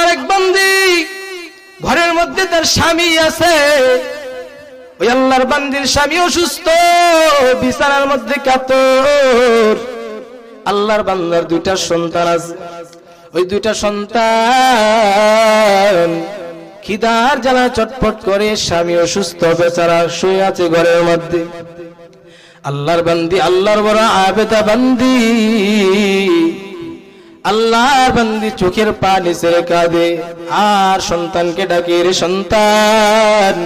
আল্লাহর এক বান্দি ঘরের মধ্যে তার স্বামী আছে, ওই আল্লাহর বান্দির স্বামী অসুস্থ, বিছানার মধ্যে কাতর। আল্লাহর বান্দার দুইটা সন্তান আছে, ওই দুইটা সন্তান খিদার জ্বালা চটপট করে, স্বামী অসুস্থ, বেচারা শুয়ে আছে ঘরের মধ্যে। আল্লাহর বান্দি, আল্লাহর বড় আবেদা বান্দি, আল্লাহর বান্দি চোখের পানি ছেড়ে কাঁদে আর সন্তানকে ডাকে, রে সন্তান,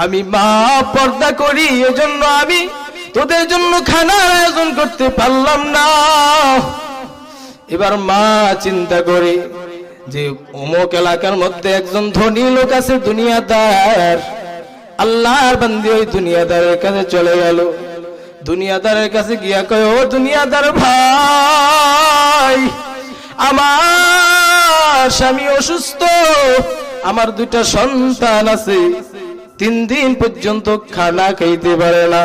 আমি মা পর্দা করি, এজন্য আমি তোদের জন্য খানার আয়োজন করতে পারলাম না। এবার মা চিন্তা করে যে অমুক এলাকার মধ্যে একজন ধনী লোক আছে, দুনিয়াদার। আল্লাহর বান্দি ওই দুনিয়াদারের কাছে চলে গেল। দুনিয়াদারের কাছে গিয়া কয়, ও দুনিয়াদার ভাই, আমার স্বামী অসুস্থ, আমার দুইটা সন্তান আছে, 3 দিন পর্যন্ত খানা খাইতে পারে না।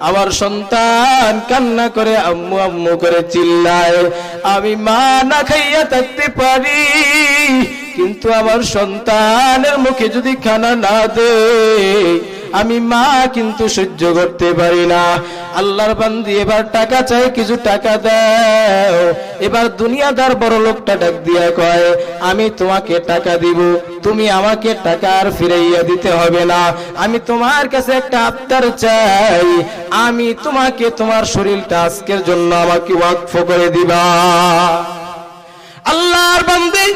আমার সন্তান কান্না করে আম্মু আম্মু করে চিল্লায়, আমি মা না খাইয়া থাকতে পারি, কিন্তু আমার সন্তানের মুখে যদি খানা না দে, আমি মা কিন্তু সহ্য করতে পারি না। আল্লাহর বান্দি এবার টাকা চাই, কিছু টাকা দাও। এবার দুনিয়াদার বড় লোকটা ডাক দিয়া কয়, আমি তোমাকে টাকা দিব, তুমি আমাকে টাকা আর ফিরাইয়া দিতে হবে না। আমি তোমার কাছে একটা আবদার চাই, আমি তোমাকে তোমার শরীরটা আজকের জন্য আমাকে ওয়াকফ করে দিবা। আল্লাহর বান্দি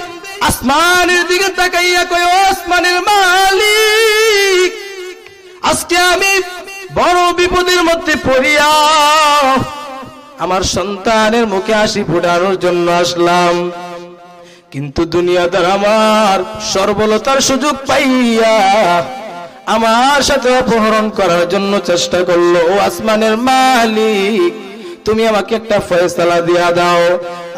আসমানের দিকে তাকাইয়া কয়, ও আসমানের মালিক, আজকে আমি বড় বিপদের মধ্যে পড়িয়া আমার সন্তানের মুখে হাসি ফোটানোর জন্য আসলাম, কিন্তু দুনিয়াদার আমার সর্বলতার সুযোগ পাইয়া আমার সাথে অপহরণ করার জন্য চেষ্টা করলো। ও আসমানের মালিক, তুমি আমাকে একটা ফয়সালা দিয়া দাও।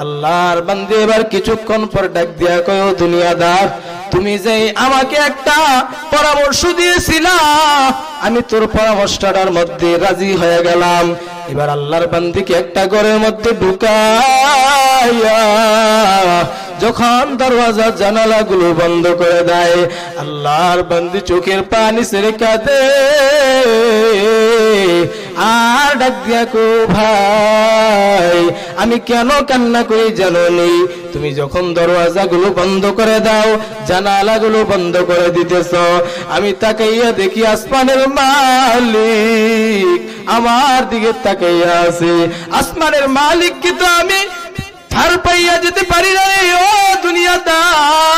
আল্লাহর বান্দা এবার কিছুক্ষণ পর ডাক দিয়া কয়, ও দুনিয়াদার, তুমি যে আমাকে একটা পরামর্শ দিয়েছিলা, আমি তোর পরামর্শটার মধ্যে রাজি হয়ে গেলাম। এবার আল্লাহর বান্দিকে একটা ঘরের মধ্যে ঢুকাইয়া যখন দরওয়াজা জানালাগুলো বন্ধ করে দেয়, আল্লাহর বান্দি চোখের পানি ছেড়ে কাঁদে আর ডাক দিয়া কো, ভাই, আমি কেন কান্না করি জানো নি? তুমি যখন দরওয়াজাগুলো বন্ধ করে দাও, জানালাগুলো বন্ধ করে দিতেছ, আমি তাকাইয়া দেখি আসমানের মালিক আমার দিকে তাকাইয়া আছে। আসমানের মালিক কিন্তু আমি ধার পাইয়া যেতে পারি না। ও দুনিয়াদার,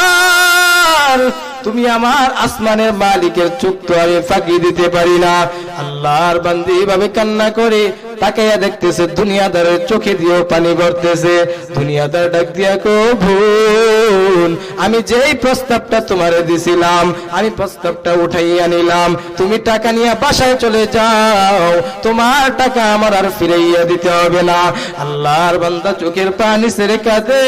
তুমি আমার আসমানের মালিকের চোখ তো আমি ফাঁকি দিতে পারি না। আল্লাহর বান্দি এভাবে কান্না করে তাকাইয়া দেখতেছে, দুনিয়াদারের চোখে দিয়েও পানি পড়তেছে। দুনিয়াদার ডাক দিয়া কো, বোন, আমি যেই প্রস্তাবটা তোমারে দিছিলাম, আমি প্রস্তাবটা উঠাইয়া নিলাম, তুমি টাকা নিয়ে বাসায় চলে যাও, তোমার টাকা আমার আর ফিরাইয়া দিতে হবে না। আল্লাহর বান্দা চোখের পানি ছেড়ে কাঁদে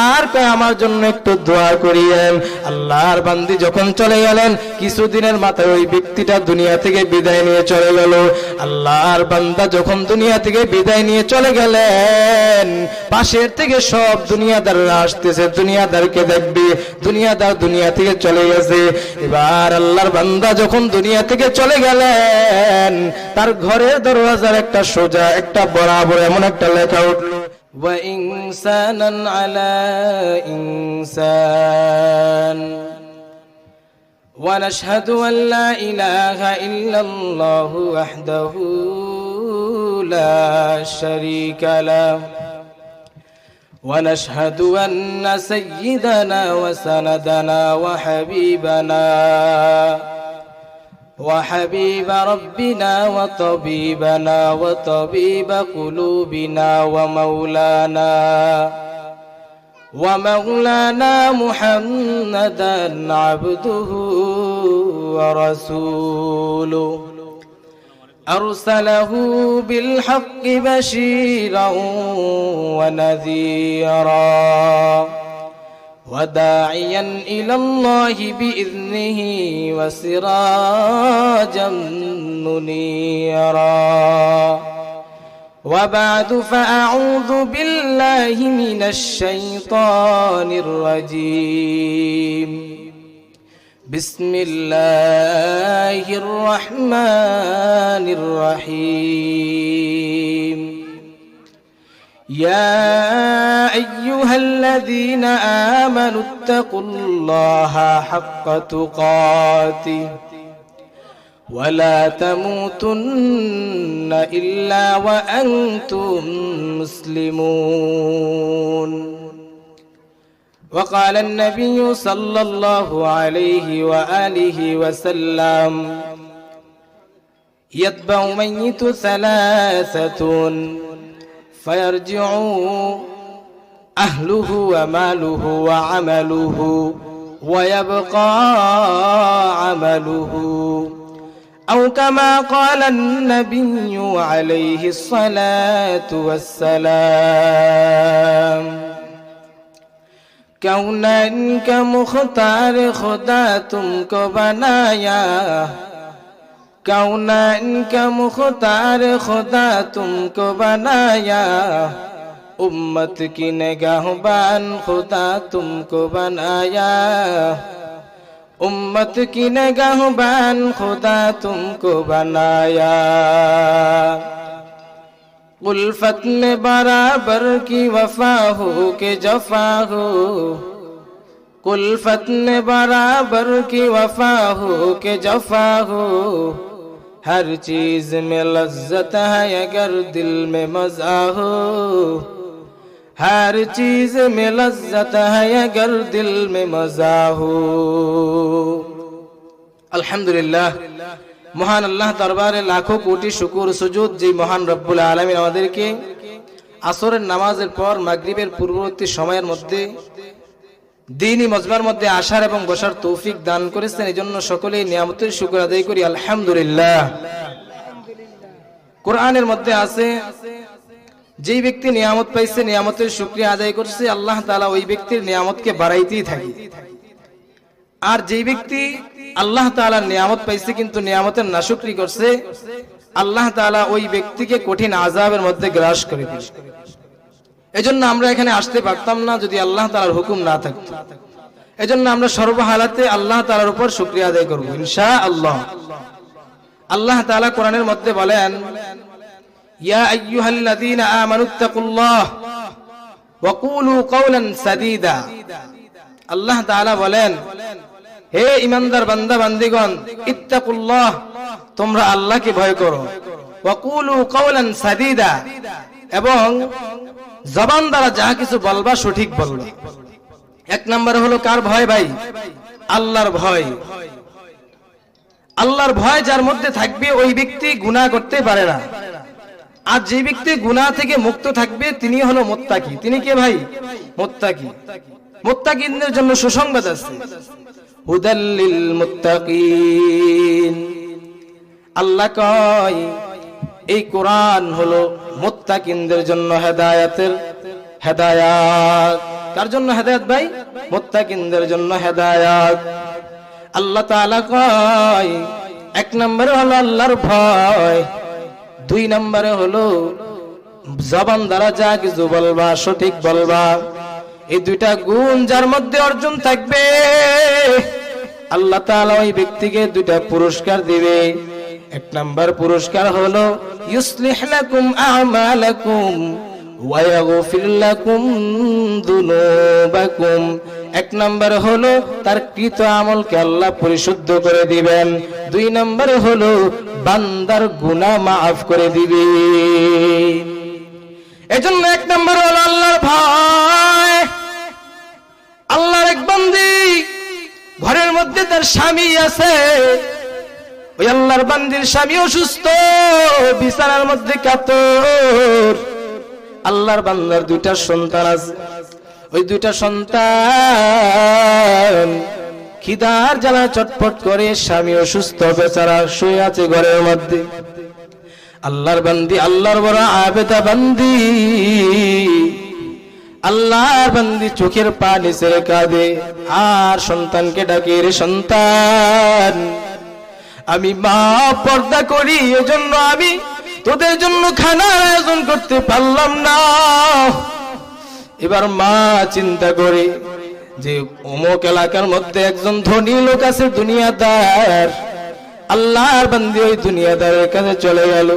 আর কয়, আমার জন্য একটু দোয়া করিয়েন। আল্লাহর বান্দি যখন চলে গেলেন, কিছুদিনের মাথায় ওই ব্যক্তিটা দুনিয়া থেকে বিদায় নিয়ে চলে গেল। আল্লাহর বান্দা যখন দুনিয়া থেকে বিদায় নিয়ে চলে গেলেন, পাশের থেকে সব দুনিয়াদাররা আসতেছে, দুনিয়াদারকে দেখবে। দুনিয়াদার দুনিয়া থেকে চলে গেছে। এবার আল্লাহর বান্দা যখন দুনিয়া থেকে চলে গেলেন, তার ঘরের দরওয়াজার একটা সোজা, একটা বরাবর এমন একটা লেখা উঠলো, وإنسانا على إنسان ونشهد أن لا إله إلا الله وحده لا شريك له ونشهد أن سيدنا وسندنا وحبيب ربنا وطبيبنا وطبيب قلوبنا ومولانا محمدا عبده ورسوله أرسله بالحق بشيرا ونذيرا وداعيا إلى الله بإذنه وسراجا منيرا وبعد فأعوذ بالله من الشيطان الرجيم بسم الله الرحمن الرحيم يا أيها الذين آمنوا اتقوا الله حق تقاته ولا تموتن إلا وأنتم مسلمون وقال النبي صلى الله عليه وآله وسلم يتبع ميت ثلاثة فيرجع أهله وماله وعمله ويبقى عمله أو كما قال النبي عليه الصلاة والسلام कौनैन का मुख्तार खुदा तुमको बनाया कौनैन का मुख्तार खुदा तुमको बनाया उम्मत की निगाहबान खुदा तुमको बनाया उम्मत की निगाहबान खुदा तुमको बनाया उल्फत में बराबर की वफा हो के जफा हो उल्फत में बराबर की वफा हो के जफा हो हर चीज में लज्जत है अगर दिल में मजा हो हर चीज में लज्जत है अगर दिल में मजा हो अल्हम्दुलिल्लाह মহান আল্লাহ দরবারে লাখো কোটি শুকর সুজুদ যে মহান রব্বুল আলামিন আমাদেরকে আসরের নামাজের পর মাগরিবের পূর্ববর্তী সময়ের মধ্যে দ্বীনি মজমার মধ্যে আসার এবং বসার তৌফিক দান করেছেন এজন্য সকলেই নিয়ামতের শুকর আদায় করি আলহামদুলিল্লাহ কোরআনের মধ্যে আছে যেই ব্যক্তি নিয়ামত পাইছে নিয়ামতের শুকরিয়া আদায় করছে আল্লাহ তাআলা ওই ব্যক্তির নিয়ামতকে বাড়াইতেই থাকে আর যেই ব্যক্তি আল্লাহ তাআলার নিয়ামত পাইছে কিন্তু নিয়ামতের নাশুকরি করছে আল্লাহ তাআলা ওই ব্যক্তিকে কঠিন আযাবের মধ্যে গ্রাস করে দিবে এজন্য আমরা এখানে আসতে পারতাম না যদি আল্লাহ তাআলার হুকুম না থাকতো এজন্য আমরা সর্বহালাতে আল্লাহ তাআলার উপর শুকরিয়া আদায় করব ইনশাআল্লাহ আল্লাহ তাআলা কোরআনের মধ্যে বলেন ইয়া আইয়ুহাল্লাযীনা আমানুত্তাকুল্লাহ ওয়া কুলু কাওলান সাদীদা আল্লাহ তাআলা বলেন হে ঈমানদার বান্দা বান্দীগণ ইত্তাকুল্লাহ তোমরা আল্লাহকে ভয় করো ওয়া কুলু কাওলান সাদীদা এবং জবান দ্বারা যা কিছু বলবা সঠিক বলবা এক নম্বরে হলো কার ভয় ভাই আল্লাহর ভয় আল্লাহর ভয় যার মধ্যে থাকবে ওই ব্যক্তি গুনাহ করতে পারে না আর যে ব্যক্তি গুনাহ থেকে মুক্ত থাকবে তিনি হলো মুত্তাকি তিনি কে ভাই মুত্তাকি মুত্তাকিনদের জন্য সুসংবাদ আছে হুদাল্লিল মুত্তাকিন আল্লাহ কয় এই কোরআন হলো মুত্তাকিনদের জন্য হেদায়েতের হেদায়াত কার জন্য হেদায়েত ভাই মুত্তাকিনদের জন্য হেদায়াত আল্লাহ তাআলা কয় এক নম্বরে হলো আল্লাহর ভয় দুই নম্বরে হলো জবান দ্বারা যা কিছু বলবা সঠিক বলবা এই দুইটা গুণ যার মধ্যে অর্জন থাকবে আল্লাহ তাআলা ওই ব্যক্তিকে দুইটা পুরস্কার দিবে এক নাম্বার পুরস্কার হলো ইউসলিহ লাকুম আমালাকুম ওয়া ইয়াগফির লাকুম যুনুবাকুম এক নাম্বার হলো তার কৃত আমলকে আল্লাহ পরিশুদ্ধ করে দিবেন দুই নাম্বার হলো বান্দার গুনাহ maaf করে দিবেন এজন্য এক নাম্বার হলো আল্লাহর ভয় আল্লাহর এক বান্দি ঘরের মধ্যে তার স্বামী আছে ওই আল্লাহর বান্দির স্বামী অসুস্থ বিছানার মধ্যে কাতর আল্লাহর বান্দার দুইটা সন্তান আছে ওই দুইটা সন্তান খিদার জ্বালা চটপট করে স্বামী অসুস্থ বেচারা শুয়ে আছে ঘরের মধ্যে আল্লাহর বান্দি আল্লাহর বড় আবেদা বান্দি আল্লাহর বান্দি চোখের পানি ছেড়ে কাঁদে আর সন্তানকে ডাকে রে সন্তান আমি মা পর্দা করি এজন্য আমি তোদের জন্য খানার আয়োজন করতে পারলাম না। এবার মা চিন্তা করে যে অমুক এলাকার মধ্যে একজন ধনী লোক আছে, দুনিয়াদার। আল্লাহর বান্দি ওই দুনিয়াদারের কাছে চলে গেল।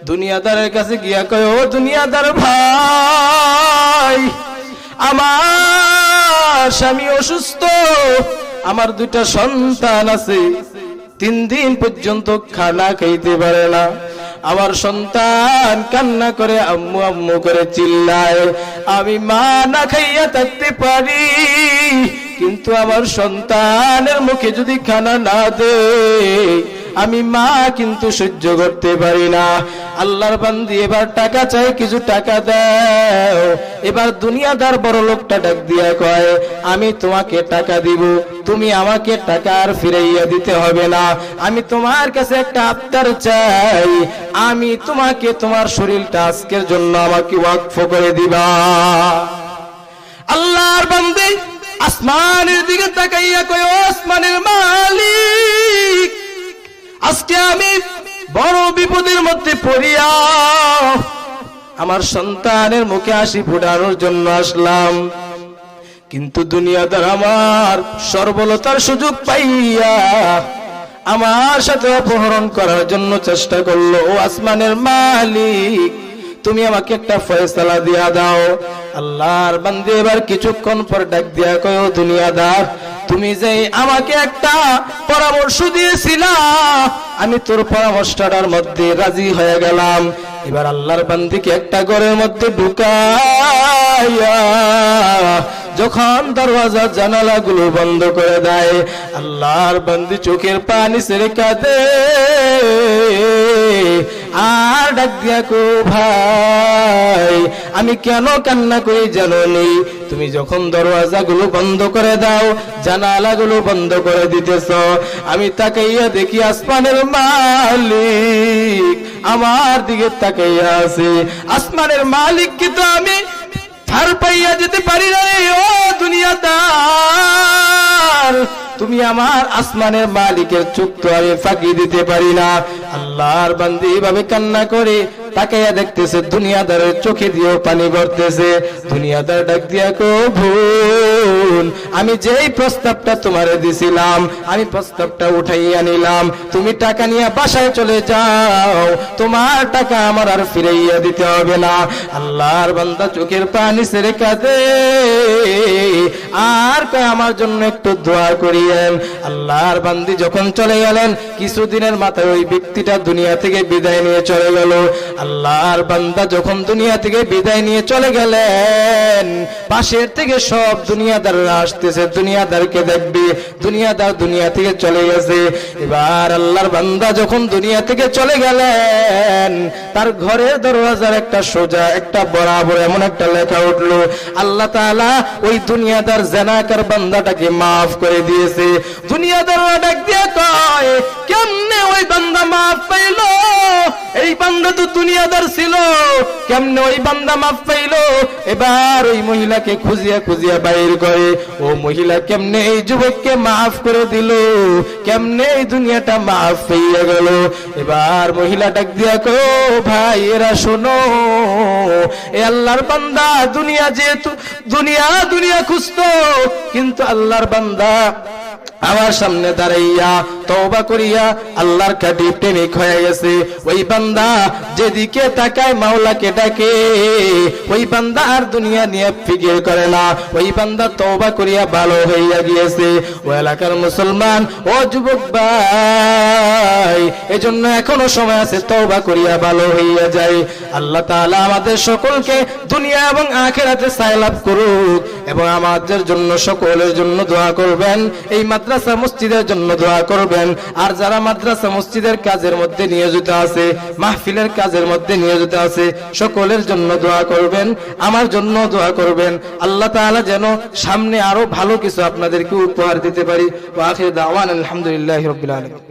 দুনিয়াদারের কাছে গিয়া কয়, ও দুনিয়াদার ভাই, আমার স্বামী অসুস্থ, আমার 2টা সন্তান আছে, 3 দিন পর্যন্ত খানা খাইতে পারে না। আমার সন্তান কান্না করে আম্মু আম্মু করে চিল্লায়। আমি মা না খাইয়া থাকতে পারি, কিন্তু আমার সন্তানের মুখে যদি খানা না দেয় আমি মা কিন্তু সহ্য করতে পারি না। আল্লাহর বান্দি এবার টাকা চাই, কিছু টাকা দাও। এবার দুনিয়াদার বড় লোকটা ডাক দিয়া কয়, আমি তোমাকে টাকা দিব, তুমি আমাকে টাকা আর ফিরাইয়া দিতে হবে না। আমি তোমার কাছে একটা আবদার চাই, আমি তোমাকে তোমার শরীরটা আজকের জন্য আমাকে ওয়াকফ করে দিবা। আল্লাহর বান্দি আসমানের দিকে তাকাইয়া কয়, ও আসমানের মালিক, আজকে আমি বড় বিপদের মধ্যে পড়িয়া আমার সন্তানের মুখে হাসি ফোটানোর জন্য আসলাম, কিন্তু দুনিয়াদার আমার সর্বলতার সুযোগ পাইয়া আমার সাথে অপহরণ করার জন্য চেষ্টা করলো। ও আসমানের মালিক, তুমি আমাকে একটা ফয়সালা দিয়া দাও। আল্লাহর বান্দা এবার কিছুক্ষণ পর ডাক দিয়া কয়, ও দুনিয়াদার, তুমি যে আমাকে একটা পরামর্শ দিয়েছিলা, আমি তোর পরামর্শটার মধ্যে রাজি হয়ে গেলাম। এবার আল্লাহর বান্দিকে একটা ঘরের মধ্যে ঢুকাইয়া যখন দরওয়াজা জানালাগুলো বন্ধ করে দেয়, আল্লাহর বান্দি চোখের পানি ছেড়ে কাঁদে আর ডাক দিয়া কো, ভাই আমি কেন কান্না করি জানো নি? তুমি যখন দরওয়াজাগুলো বন্ধ করে দাও, জানালাগুলো বন্ধ করে দিতেছ, আমি তাকাইয়া দেখি আসমানের মালিক আমার দিকে তাকাইয়া আছে। আসমানের মালিক কিন্তু আমি ধার পাইয়া যেতে পারি না। ও দুনিয়াদার, তুমি আমার আসমানের মালিকের চোখ তো আমি ফাঁকি দিতে পারি না। আল্লাহর বান্দি এভাবে কান্না করে তাকাইয়া দেখতেছে, দুনিয়াদারের চোখে দিয়েও পানি পড়তেছে। দুনিয়াদার ডাক দিয়া কো, বোন, আমি যেই প্রস্তাবটা তোমারে দিছিলাম, আমি প্রস্তাবটা উঠাইয়া নিলাম, তুমি টাকা নিয়ে বাসায় চলে যাও, তোমার টাকা আমার আর ফিরাইয়া দিতে হবে না। আল্লাহর বান্দা চোখের পানি ছেড়ে কাঁদে আর কয়, আমার জন্য একটু দোয়া করিয়েন। আল্লাহর বান্দি যখন চলে গেলেন, কিছুদিনের মাথায় ওই ব্যক্তিটা দুনিয়া থেকে বিদায় নিয়ে চলে গেল। আল্লাহর বান্দা যখন দুনিয়া থেকে বিদায় নিয়ে চলে গেলেন, পাশের থেকে সব দুনিয়াদাররা আসতেছে, দুনিয়াদারকে দেখবে। দুনিয়াদার দুনিয়া থেকে চলে গেছে। এবার আল্লাহর বান্দা যখন দুনিয়া থেকে চলে গেলেন, তার ঘরের দরওয়াজার একটা সোজা একটা বরাবর এমন একটা লেখা উঠলো, আল্লাহ তাআলা ওই দুনিয়াদার জানাকার বান্দাটাকে মাফ করে দিয়েছে। দুনিয়াদাররা ডাক দিয়ে কয়, কেমনে ওই বান্দা মাফ পাইলো? এই বান্দা তো দুনিয়াদার ছিল, কেমনে ওই বান্দা মাফ পাইলো? এবার ওই মহিলাকে খুঁজিয়া খুঁজিয়া বাইর করে, ও মহিলা কেমনে এই যুবককে মাফ করে দিল? কেমনে এই দুনিয়াটা মাফ পেয়ে গেল? এবার মহিলা ডাক দিয়া কো, ভাই এরা শোনো, এ আল্লাহর বান্দা দুনিয়া যেহেতু দুনিয়া খুঁজতো, কিন্তু আল্লাহর বান্দা আমার সামনে দাঁড়াইয়া তওবা করিয়া আল্লাহর কাছে প্রেমিক হয়ে গেছে। ওই বান্দা যেদিকে তাকায় মাওলাকে ডাকে, ওই বান্দা আর দুনিয়া নিয়ে ফিকির করে না, ওই বান্দা তওবা করিয়া ভালো হইয়া গিয়েছে। ও এলাকার মুসলমান, ও যুবক ভাই, এজন্য এখনো সময় আছে, তওবা করিয়া ভালো হইয়া যায়। আল্লাহ তাআলা আমাদের সকলকে দুনিয়া এবং আখিরাতে সায়লাভ করুক, এবং আমাদের জন্য সকলের জন্য দোয়া করবেন। এই মাদ্রাসা মসজিদের জন্য দোয়া করবেন। আর যারা মাদ্রাসা মসজিদের কাজের মধ্যে নিয়োজিত আছে, মাহফিলের কাজের মধ্যে নিয়োজিত আছে, সকলের জন্য দোয়া করবেন, আমার জন্য দোয়া করবেন। আল্লাহ তাআলা যেন সামনে আরো ভালো কিছু আপনাদেরকে উপহার দিতে পারি। ওয়া আখিরু দাওয়ানা আলহামদুলিল্লাহি রাব্বিল আলামিন।